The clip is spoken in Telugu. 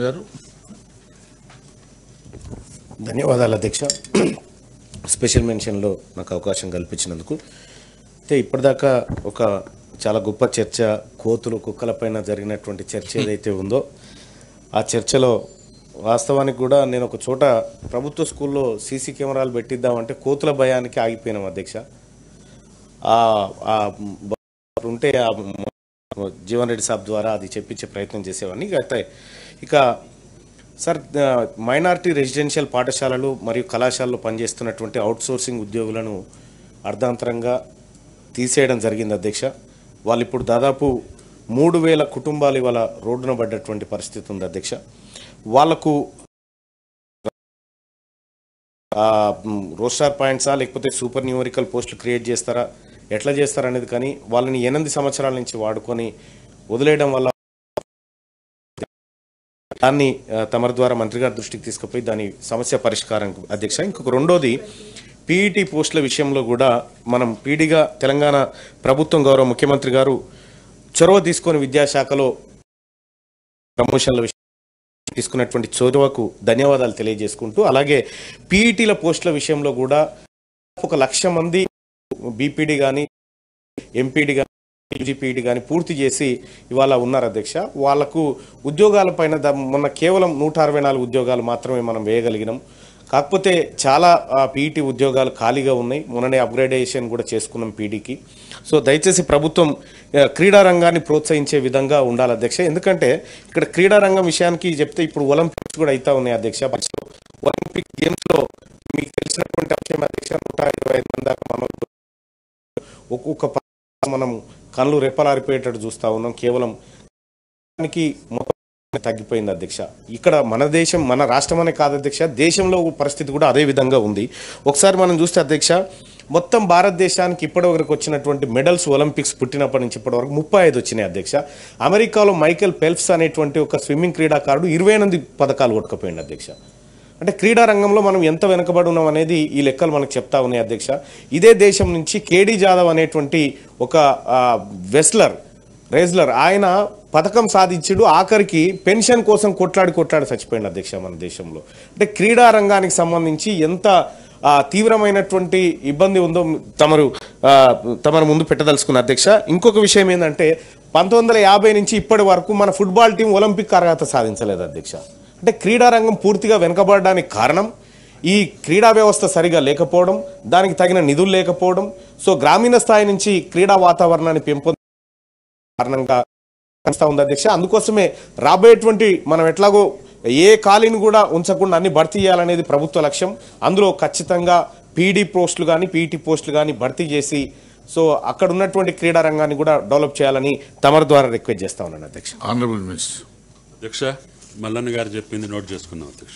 గారు ధన్యవాదాలు అధ్యక్ష. స్పెషల్ మెన్షన్లో నాకు అవకాశం కల్పించినందుకు. అయితే ఇప్పటిదాకా ఒక చాలా గొప్ప చర్చ, కోతులు కుక్కలపైన జరిగినటువంటి చర్చ ఏదైతే ఉందో ఆ చర్చలో వాస్తవానికి కూడా నేను ఒక చోట ప్రభుత్వ స్కూల్లో సీసీ కెమెరాలు పెట్టిద్దామంటే కోతుల భయానికి ఆగిపోయినాం అధ్యక్ష. ఉంటే జీవన్ రెడ్డి సాబ్ ద్వారా అది చెప్పించే ప్రయత్నం చేసేవాడిని. అయితే ఇక సార్, మైనారిటీ రెసిడెన్షియల్ పాఠశాలలు మరియు కళాశాలలో పనిచేస్తున్నటువంటి అవుట్సోర్సింగ్ ఉద్యోగులను అర్ధాంతరంగా తీసేయడం జరిగింది అధ్యక్ష. వాళ్ళు ఇప్పుడు దాదాపు 3000 కుటుంబాలు ఇవాళ రోడ్డున పడ్డటువంటి పరిస్థితి ఉంది అధ్యక్ష. వాళ్లకు రోస్టార్ పాయింట్సా లేకపోతే సూపర్ న్యూమరికల్ పోస్టులు క్రియేట్ చేస్తారా, ఎట్లా చేస్తారనేది, కానీ వాళ్ళని 8 సంవత్సరాల నుంచి వాడుకొని వదిలేయడం వల్ల దాన్ని తమరి ద్వారా మంత్రి గారి దృష్టికి తీసుకుపోయి దాని సమస్య పరిష్కారం అధ్యక్ష. ఇంకొక రెండోది, పీఈటీ పోస్టుల విషయంలో కూడా మనం పీడీగా తెలంగాణ ప్రభుత్వం గౌరవ ముఖ్యమంత్రి గారు చొరవ తీసుకొని విద్యాశాఖలో ప్రమోషన్ల విషయం తీసుకున్నటువంటి చొరవకు ధన్యవాదాలు తెలియజేసుకుంటూ, అలాగే పీఈటీల పోస్టుల విషయంలో కూడా 1,00,000 మంది బీపీడీ కానీ ఎంపీడీ కానీ యూజీపీడీ కానీ పూర్తి చేసి ఇవాళ ఉన్నారు అధ్యక్ష. వాళ్లకు ఉద్యోగాలపైన మొన్న కేవలం 164 ఉద్యోగాలు మాత్రమే మనం వేయగలిగినాం. కాకపోతే చాలా పీఈటీ ఉద్యోగాలు ఖాళీగా ఉన్నాయి. మొన్ననే అప్గ్రేడేషన్ కూడా చేసుకున్నాం పీడీకి. సో దయచేసి ప్రభుత్వం క్రీడా రంగాన్ని ప్రోత్సహించే విధంగా ఉండాలి అధ్యక్ష. ఎందుకంటే ఇక్కడ క్రీడా రంగం విషయానికి చెప్తే ఇప్పుడు ఒలింపిక్స్ కూడా అవుతా ఉన్నాయి అధ్యక్ష. ఒలింపిక్ గేమ్స్లో మీకు తెలిసినటువంటి అంశం అధ్యక్ష, 125 మంది దాకా ఒక్కొక్క మనం కళ్ళు రెప్పలారిపోయేటట్టు చూస్తూ ఉన్నాం. కేవలం మొత్తం తగ్గిపోయింది అధ్యక్ష. ఇక్కడ మన దేశం, మన రాష్ట్రం అనే కాదు అధ్యక్ష, దేశంలో పరిస్థితి కూడా అదే విధంగా ఉంది. ఒకసారి మనం చూస్తే అధ్యక్ష, మొత్తం భారతదేశానికి ఇప్పటివరకు వచ్చినటువంటి మెడల్స్ ఒలింపిక్స్ పుట్టినప్పటి నుంచి ఇప్పటివరకు 35 వచ్చినాయి అధ్యక్ష. అమెరికాలో మైకేల్ ఫెల్ప్స్ అనేటువంటి ఒక స్విమ్మింగ్ క్రీడాకారుడు 28 పథకాలు కొట్టుకుపోయింది అధ్యక్ష. అంటే క్రీడా రంగంలో మనం ఎంత వెనుకబడి ఉన్నాం అనేది ఈ లెక్కలు మనకు చెప్తా ఉన్నాయి అధ్యక్ష. ఇదే దేశం నుంచి కేడీ జాదవ్ అనేటువంటి ఒక రేజ్లర్ ఆయన పథకం సాధించుడు, ఆఖరికి పెన్షన్ కోసం కొట్లాడి చచ్చిపోయింది అధ్యక్ష మన దేశంలో. అంటే క్రీడా రంగానికి సంబంధించి ఎంత తీవ్రమైనటువంటి ఇబ్బంది ఉందో తమరు ముందు పెట్టదలుచుకున్న అధ్యక్ష. ఇంకొక విషయం ఏంటంటే 1950 నుంచి ఇప్పటి వరకు మన ఫుట్బాల్ టీం ఒలింపిక్ అర్హత సాధించలేదు అధ్యక్ష. అంటే క్రీడా రంగం పూర్తిగా వెనుకబడడానికి కారణం ఈ క్రీడా వ్యవస్థ సరిగా లేకపోవడం, దానికి తగిన నిధులు లేకపోవడం. సో గ్రామీణ స్థాయి నుంచి క్రీడా వాతావరణాన్ని కారణంగా ఉంది అధ్యక్ష. అందుకోసమే రాబోయేటువంటి మనం ఎట్లాగో ఏ ఖాళీని కూడా ఉంచకుండా అన్ని భర్తీ చేయాలనేది ప్రభుత్వ లక్ష్యం. అందులో ఖచ్చితంగా పీడీ పోస్టులు కానీ పీఈటీ పోస్టులు కానీ భర్తీ చేసి సో అక్కడ ఉన్నటువంటి క్రీడా రంగాన్ని కూడా డెవలప్ చేయాలని తమరి ద్వారా రిక్వెస్ట్ చేస్తా ఉన్నాను అధ్యక్ష. Honourable minister. అధ్యక్ష, మల్లన్న గారు చెప్పింది నోట్ చేసుకున్నాం అధ్యక్ష.